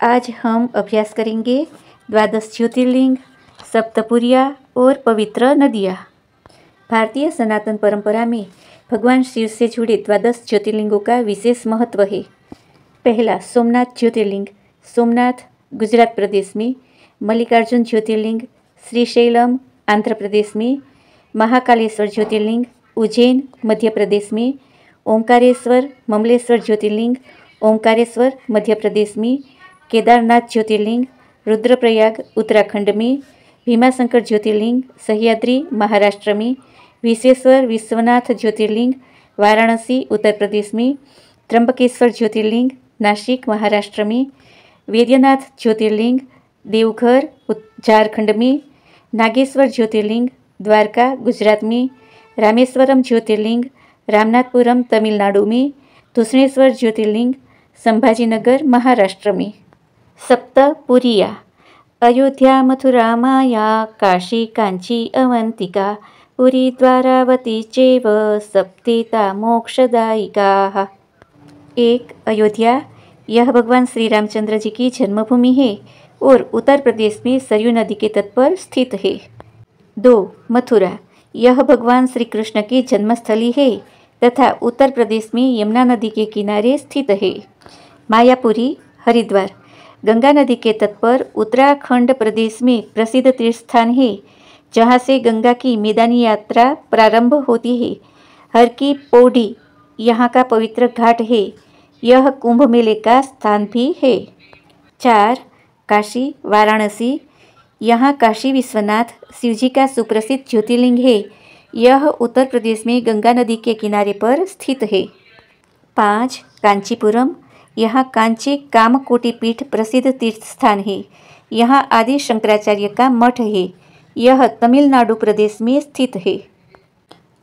आज हम अभ्यास करेंगे द्वादश ज्योतिर्लिंग, सप्तपुरिया और पवित्र नदियाँ। भारतीय सनातन परंपरा में भगवान शिव से जुड़े द्वादश ज्योतिर्लिंगों का विशेष महत्व है। पहला सोमनाथ ज्योतिर्लिंग, सोमनाथ गुजरात प्रदेश में। मल्लिकार्जुन ज्योतिर्लिंग, श्रीशैलम आंध्र प्रदेश में। महाकालेश्वर ज्योतिर्लिंग, उज्जैन मध्य प्रदेश में। ओंकारेश्वर ममलेश्वर ज्योतिर्लिंग, ओंकारेश्वर मध्य प्रदेश में। केदारनाथ ज्योतिर्लिंग, रुद्रप्रयाग उत्तराखंड में। भीमाशंकर ज्योतिर्लिंग, सह्याद्री महाराष्ट्र में। विश्वेश्वर विश्वनाथ ज्योतिर्लिंग, वाराणसी उत्तर प्रदेश में। त्र्यंबकेश्वर ज्योतिर्लिंग, नासिक महाराष्ट्र में। वैद्यनाथ ज्योतिर्लिंग, देवघर झारखंड में। नागेश्वर ज्योतिर्लिंग, द्वारका गुजरात में। रामेश्वरम ज्योतिर्लिंग, रामनाथपुरम तमिलनाडु में। धूषणेश्वर ज्योतिर्लिंग, संभाजीनगर महाराष्ट्र में। सप्तपुरिया, अयोध्या मथुरा माया काशी कांची अवंतिका पुरी द्वारावती चैव सप्तेता मोक्षदायिका। एक, अयोध्या, यह भगवान श्री रामचंद्र जी की जन्मभूमि है और उत्तर प्रदेश में सरयू नदी के तट पर स्थित है। 2, मथुरा, यह भगवान श्री कृष्ण की जन्मस्थली है तथा उत्तर प्रदेश में यमुना नदी के किनारे स्थित है। मायापुरी, हरिद्वार, गंगा नदी के तट पर उत्तराखंड प्रदेश में प्रसिद्ध तीर्थ स्थान है जहाँ से गंगा की मैदानी यात्रा प्रारंभ होती है। हर की पौड़ी यहाँ का पवित्र घाट है। यह कुंभ मेले का स्थान भी है। 4, काशी वाराणसी, यहाँ काशी विश्वनाथ शिवजी का सुप्रसिद्ध ज्योतिर्लिंग है। यह उत्तर प्रदेश में गंगा नदी के किनारे पर स्थित है। 5, कांचीपुरम, यहाँ कांची कामकोटि पीठ प्रसिद्ध तीर्थ स्थान है। यहाँ आदि शंकराचार्य का मठ है। यह तमिलनाडु प्रदेश में स्थित है।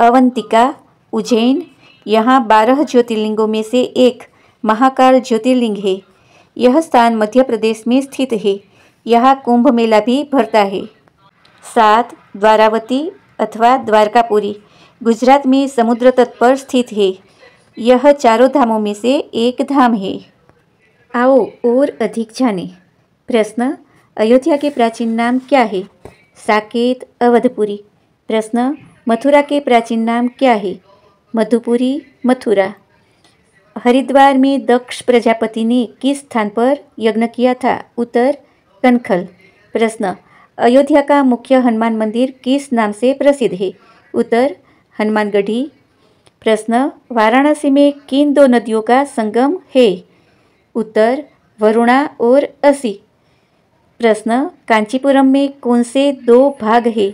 अवंतिका, उज्जैन, यहाँ 12 ज्योतिर्लिंगों में से एक महाकाल ज्योतिर्लिंग है। यह स्थान मध्य प्रदेश में स्थित है। यहाँ कुंभ मेला भी भरता है। 7, द्वारावती अथवा द्वारकापुरी, गुजरात में समुद्र तट पर स्थित है। यह चारों धामों में से एक धाम है। आओ और अधिक जाने। प्रश्न, अयोध्या के प्राचीन नाम क्या है? साकेत, अवधपुरी। प्रश्न, मथुरा के प्राचीन नाम क्या है? मधुपुरी, मथुरा। हरिद्वार में दक्ष प्रजापति ने किस स्थान पर यज्ञ किया था? उत्तर, कनखल। प्रश्न, अयोध्या का मुख्य हनुमान मंदिर किस नाम से प्रसिद्ध है? उत्तर, हनुमानगढ़ी। प्रश्न, वाराणसी में किन 2 नदियों का संगम है? उत्तर, वरुणा और असी। प्रश्न, कांचीपुरम में कौन से 2 भाग है?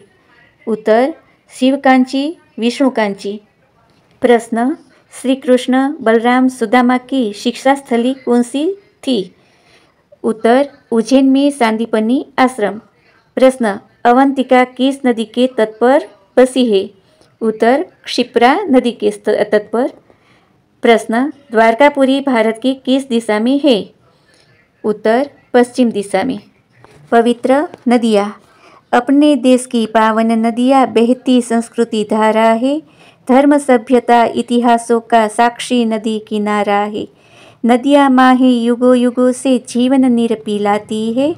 उत्तर, शिवकांची, विष्णुकांची। प्रश्न, श्री कृष्ण बलराम सुदामा की शिक्षा स्थली कौन सी थी? उत्तर, उज्जैन में सांदीपनी आश्रम। प्रश्न, अवंतिका किस नदी के तट पर बसी है? उत्तर, क्षिप्रा नदी के तट पर। प्रश्न, द्वारकापुरी भारत की किस दिशा में है? उत्तर, पश्चिम दिशा में। पवित्र नदियाँ, अपने देश की पावन नदियाँ बहती संस्कृति धारा है। धर्म सभ्यता इतिहासों का साक्षी नदी किनारा है। नदियाँ माहे युगों युगों से जीवन नीर पिलाती है।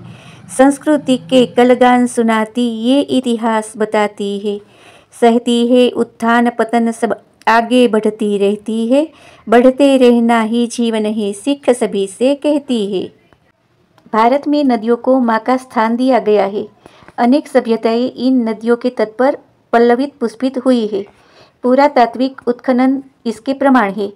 संस्कृति के कलगान सुनाती ये इतिहास बताती है। सहती है उत्थान पतन सब आगे बढ़ती रहती है। बढ़ते रहना ही जीवन है सिख सभी से कहती है। भारत में नदियों को माँ का स्थान दिया गया है। अनेक सभ्यताएं इन नदियों के तट पर पल्लवित पुष्पित हुई है। पुरातात्विक उत्खनन इसके प्रमाण है।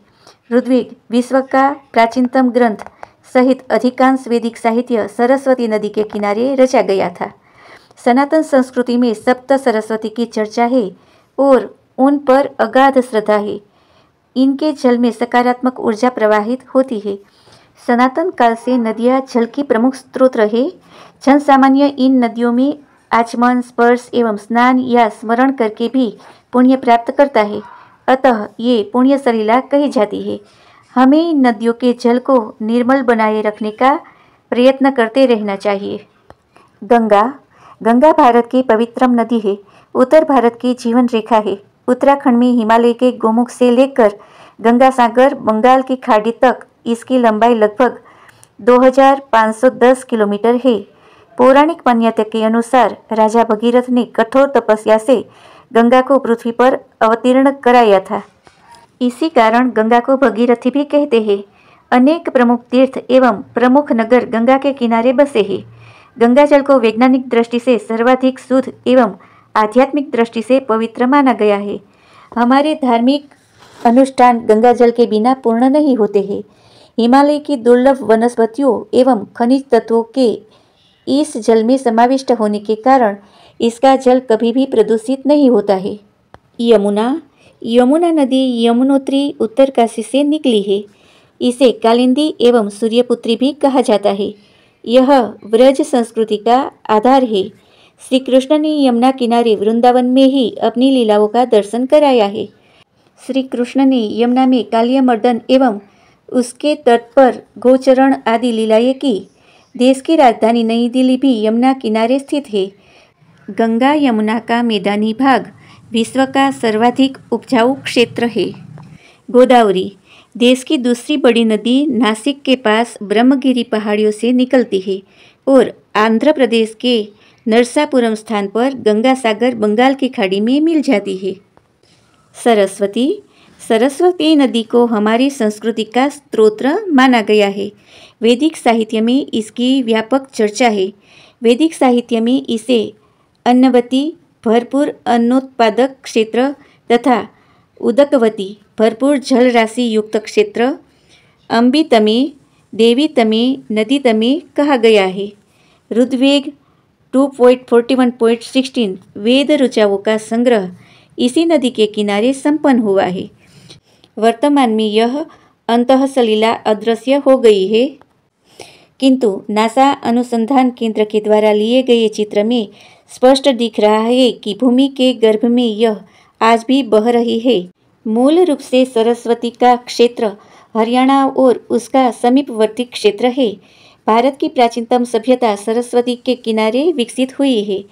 ऋग्वेद विश्व का प्राचीनतम ग्रंथ सहित अधिकांश वैदिक साहित्य सरस्वती नदी के किनारे रचा गया था। सनातन संस्कृति में सप्त सरस्वती की चर्चा है और उन पर अगाध श्रद्धा है। इनके जल में सकारात्मक ऊर्जा प्रवाहित होती है। सनातन काल से नदियाँ जल की प्रमुख स्रोत रहे। जन सामान्य इन नदियों में आचमन, स्पर्श एवं स्नान या स्मरण करके भी पुण्य प्राप्त करता है। अतः ये पुण्य सलीला कही जाती है। हमें इन नदियों के जल को निर्मल बनाए रखने का प्रयत्न करते रहना चाहिए। गंगा, गंगा भारत की पवित्रम नदी है। उत्तर भारत की जीवन रेखा है। उत्तराखंड में हिमालय के गोमुख से लेकर गंगा सागर बंगाल की खाड़ी तक इसकी लंबाई लगभग 2510 किलोमीटर है। पौराणिक मान्यता के अनुसार राजा भगीरथ ने कठोर तपस्या से गंगा को पृथ्वी पर अवतीर्ण कराया था। इसी कारण गंगा को भगीरथी भी कहते हैं। अनेक प्रमुख तीर्थ एवं प्रमुख नगर गंगा के किनारे बसे हैं। गंगा जल को वैज्ञानिक दृष्टि से सर्वाधिक शुद्ध एवं आध्यात्मिक दृष्टि से पवित्र माना गया है। हमारे धार्मिक अनुष्ठान गंगा जल के बिना पूर्ण नहीं होते हैं। हिमालय की दुर्लभ वनस्पतियों एवं खनिज तत्वों के इस जल में समाविष्ट होने के कारण इसका जल कभी भी प्रदूषित नहीं होता है। यमुना नदी यमुनोत्री उत्तरकाशी से निकली है। इसे कालिंदी एवं सूर्यपुत्री भी कहा जाता है। यह व्रज संस्कृति का आधार है। श्री कृष्ण ने यमुना किनारे वृंदावन में ही अपनी लीलाओं का दर्शन कराया है। श्री कृष्ण ने यमुना में कालियामर्दन एवं उसके तट पर गोचरण आदि लीलाएं की। देश की राजधानी नई दिल्ली भी यमुना किनारे स्थित है। गंगा यमुना का मैदानी भाग विश्व का सर्वाधिक उपजाऊ क्षेत्र है। गोदावरी देश की दूसरी बड़ी नदी नासिक के पास ब्रह्मगिरी पहाड़ियों से निकलती है और आंध्र प्रदेश के नरसापुरम स्थान पर गंगा सागर बंगाल की खाड़ी में मिल जाती है। सरस्वती नदी को हमारी संस्कृति का स्रोत माना गया है। वैदिक साहित्य में इसकी व्यापक चर्चा है। वैदिक साहित्य में इसे अन्नवती भरपूर अन्नोत्पादक क्षेत्र तथा उदकवती भरपूर जल राशि युक्त क्षेत्र, अम्बितमे देवीतमे नदीतमे कहा गया है। ऋग्वेद 2.41.16 वेद ऋचाओं का संग्रह इसी नदी के किनारे संपन्न हुआ है। वर्तमान में यह अंतःसलिला अदृश्य हो गई है, किंतु नासा अनुसंधान केंद्र के द्वारा लिए गए चित्र में स्पष्ट दिख रहा है कि भूमि के गर्भ में यह आज भी बह रही है। मूल रूप से सरस्वती का क्षेत्र हरियाणा और उसका समीपवर्ती क्षेत्र है। भारत की प्राचीनतम सभ्यता सरस्वती के किनारे विकसित हुई है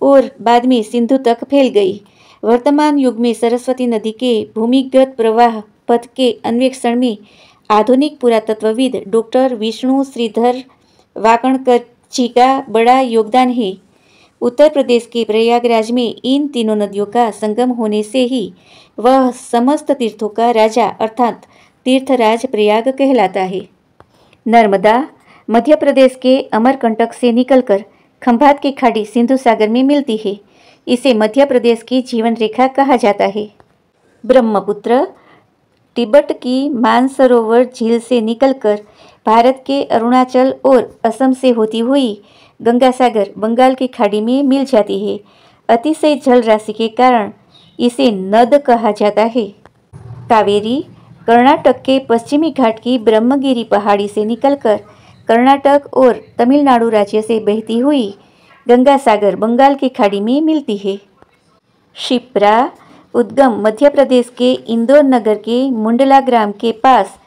और बाद में सिंधु तक फैल गई। वर्तमान युग में सरस्वती नदी के भूमिगत प्रवाह पथ के अन्वेषण में आधुनिक पुरातत्वविद डॉक्टर विष्णु श्रीधर वाकणकर जी का बड़ा योगदान है। उत्तर प्रदेश के प्रयागराज में इन तीनों नदियों का संगम होने से ही वह समस्त तीर्थों का राजा अर्थात तीर्थराज प्रयाग कहलाता है। नर्मदा मध्य प्रदेश के अमरकंटक से निकलकर खंभात की खाड़ी सिंधु सागर में मिलती है। इसे मध्य प्रदेश की जीवन रेखा कहा जाता है। ब्रह्मपुत्र तिब्बत की मानसरोवर झील से निकलकर भारत के अरुणाचल और असम से होती हुई गंगा सागर बंगाल की खाड़ी में मिल जाती है। अतिशय जल राशि के कारण इसे नद कहा जाता है। कावेरी कर्नाटक के पश्चिमी घाट की ब्रह्मगिरी पहाड़ी से निकलकर कर्नाटक और तमिलनाडु राज्य से बहती हुई गंगा सागर बंगाल की खाड़ी में मिलती है। शिप्रा उद्गम मध्य प्रदेश के इंदौर नगर के मुंडला ग्राम के पास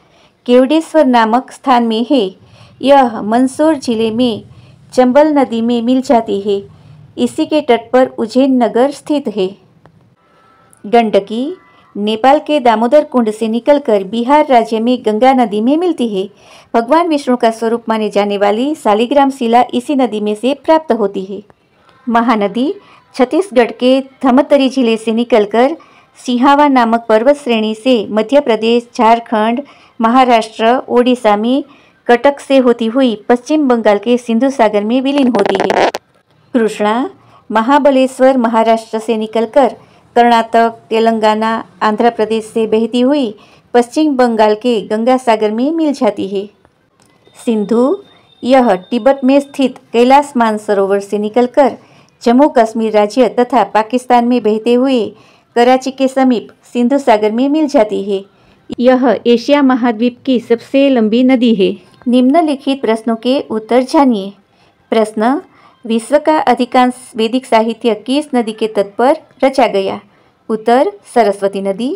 केवडेश्वर नामक स्थान में है। यह मंदसौर जिले में चंबल नदी में मिल जाती है। इसी के तट पर उज्जैन नगर स्थित है। गंडकी नेपाल के दामोदर कुंड से निकलकर बिहार राज्य में गंगा नदी में मिलती है। भगवान विष्णु का स्वरूप माने जाने वाली शालिग्राम शिला इसी नदी में से प्राप्त होती है। महानदी छत्तीसगढ़ के धमतरी जिले से निकलकर सिंहावा नामक पर्वत श्रेणी से मध्य प्रदेश, झारखंड, महाराष्ट्र, ओडिशा में कटक से होती हुई पश्चिम बंगाल के सिंधु सागर में विलीन होती है। कृष्णा महाबलेश्वर महाराष्ट्र से निकलकर कर्नाटक, तेलंगाना, आंध्र प्रदेश से बहती हुई पश्चिम बंगाल के गंगा सागर में मिल जाती है। सिंधु यह तिब्बत में स्थित कैलाश मानसरोवर से निकलकर जम्मू कश्मीर राज्य तथा पाकिस्तान में बहते हुए कराची के समीप सिंधु सागर में मिल जाती है। यह एशिया महाद्वीप की सबसे लंबी नदी है। निम्नलिखित प्रश्नों के उत्तर जानिए। प्रश्न, विश्व का अधिकांश वैदिक साहित्य किस नदी के तट पर रचा गया? उत्तर, सरस्वती नदी।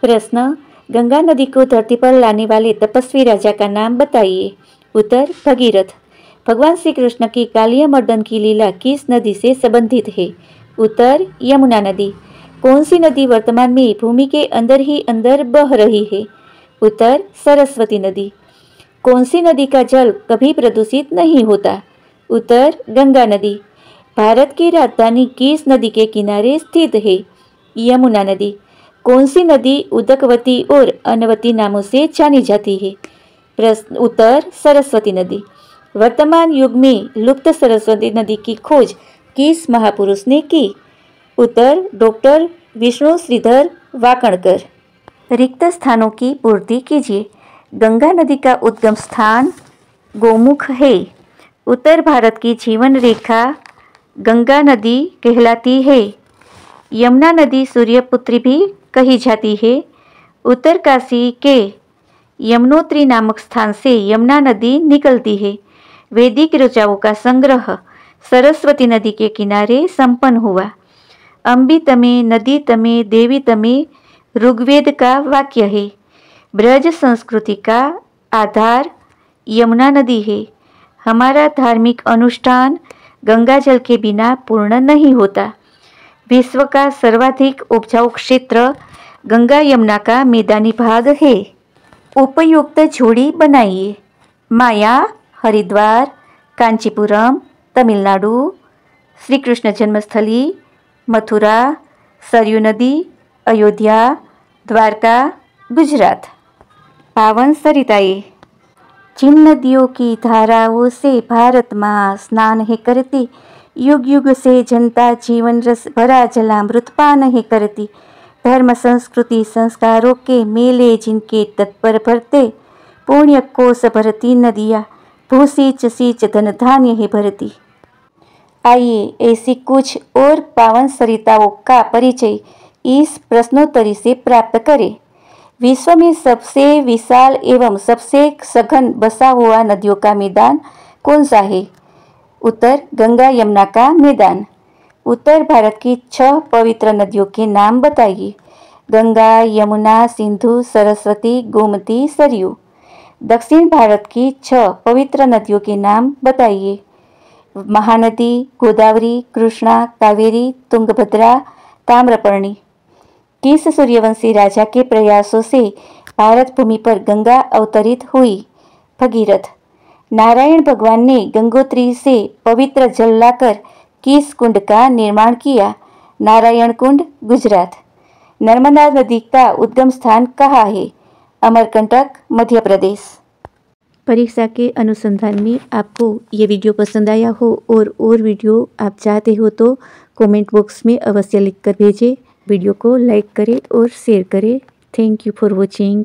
प्रश्न, गंगा नदी को धरती पर लाने वाले तपस्वी राजा का नाम बताइए। उत्तर, भगीरथ। भगवान श्री कृष्ण की कालियामर्दन की लीला किस नदी से संबंधित है? उत्तर, यमुना नदी। कौन सी नदी वर्तमान में भूमि के अंदर ही अंदर बह रही है? उत्तर, सरस्वती नदी। कौन सी नदी का जल कभी प्रदूषित नहीं होता? उत्तर गंगा नदी। भारत की राजधानी किस नदी के किनारे स्थित है? यमुना नदी। कौन सी नदी उदकवती और अनवती नामों से जानी जाती है? प्रश्न उत्तर सरस्वती नदी। वर्तमान युग में लुप्त सरस्वती नदी की खोज किस महापुरुष ने की? उत्तर डॉक्टर विष्णु श्रीधर वाकणकर। रिक्त स्थानों की पूर्ति कीजिए। गंगा नदी का उद्गम स्थान गौमुख है। उत्तर भारत की जीवन रेखा गंगा नदी कहलाती है। यमुना नदी सूर्यपुत्री भी कही जाती है। उत्तरकाशी के यमुनोत्री नामक स्थान से यमुना नदी निकलती है। वैदिक ऋचाओं का संग्रह सरस्वती नदी के किनारे संपन्न हुआ। अम्बी तमे नदी तमे देवी तमे ऋग्वेद का वाक्य है। ब्रज संस्कृति का आधार यमुना नदी है। हमारा धार्मिक अनुष्ठान गंगाजल के बिना पूर्ण नहीं होता। विश्व का सर्वाधिक उपजाऊ क्षेत्र गंगा यमुना का मैदानी भाग है। उपयुक्त जोड़ी बनाइए। माया हरिद्वार, कांचीपुरम तमिलनाडु, श्री कृष्ण जन्मस्थली मथुरा, सरयू नदी अयोध्या, द्वारका गुजरात। पावन सरिताएं। जिन नदियों की धाराओं से भारत माँ स्नान है करती, युग युग से जनता जीवन रस भरा जलामृत पान है करती। धर्म संस्कृति संस्कारों के मेले जिनके तत्पर भरते, पुण्य कोस भरती नदियाँ भूसीच सींच धन धान्य है भरती। आइए ऐसी कुछ और पावन सरिताओं का परिचय इस प्रश्नोत्तरी से प्राप्त करें। विश्व में सबसे विशाल एवं सबसे सघन बसा हुआ नदियों का मैदान कौन सा है? उत्तर गंगा यमुना का मैदान। उत्तर भारत की 6 पवित्र नदियों के नाम बताइए। गंगा, यमुना, सिंधु, सरस्वती, गोमती, सरयू। दक्षिण भारत की 6 पवित्र नदियों के नाम बताइए। महानदी गोदावरी, कृष्णा, कावेरी, तुंगभद्रा, ताम्रपर्णी। किस सूर्यवंशी राजा के प्रयासों से भारत भूमि पर गंगा अवतरित हुई? भगीरथ। नारायण भगवान ने गंगोत्री से पवित्र जल लाकर किस कुंड का निर्माण किया? नारायण कुंड, गुजरात। नर्मदा नदी का उद्गम स्थान कहाँ है? अमरकंटक, मध्य प्रदेश। परीक्षा के अनुसंधान में आपको ये वीडियो पसंद आया हो और वीडियो आप चाहते हो तो कमेंट बॉक्स में अवश्य लिख कर भेजें। वीडियो को लाइक करें और शेयर करें। Thank you for watching.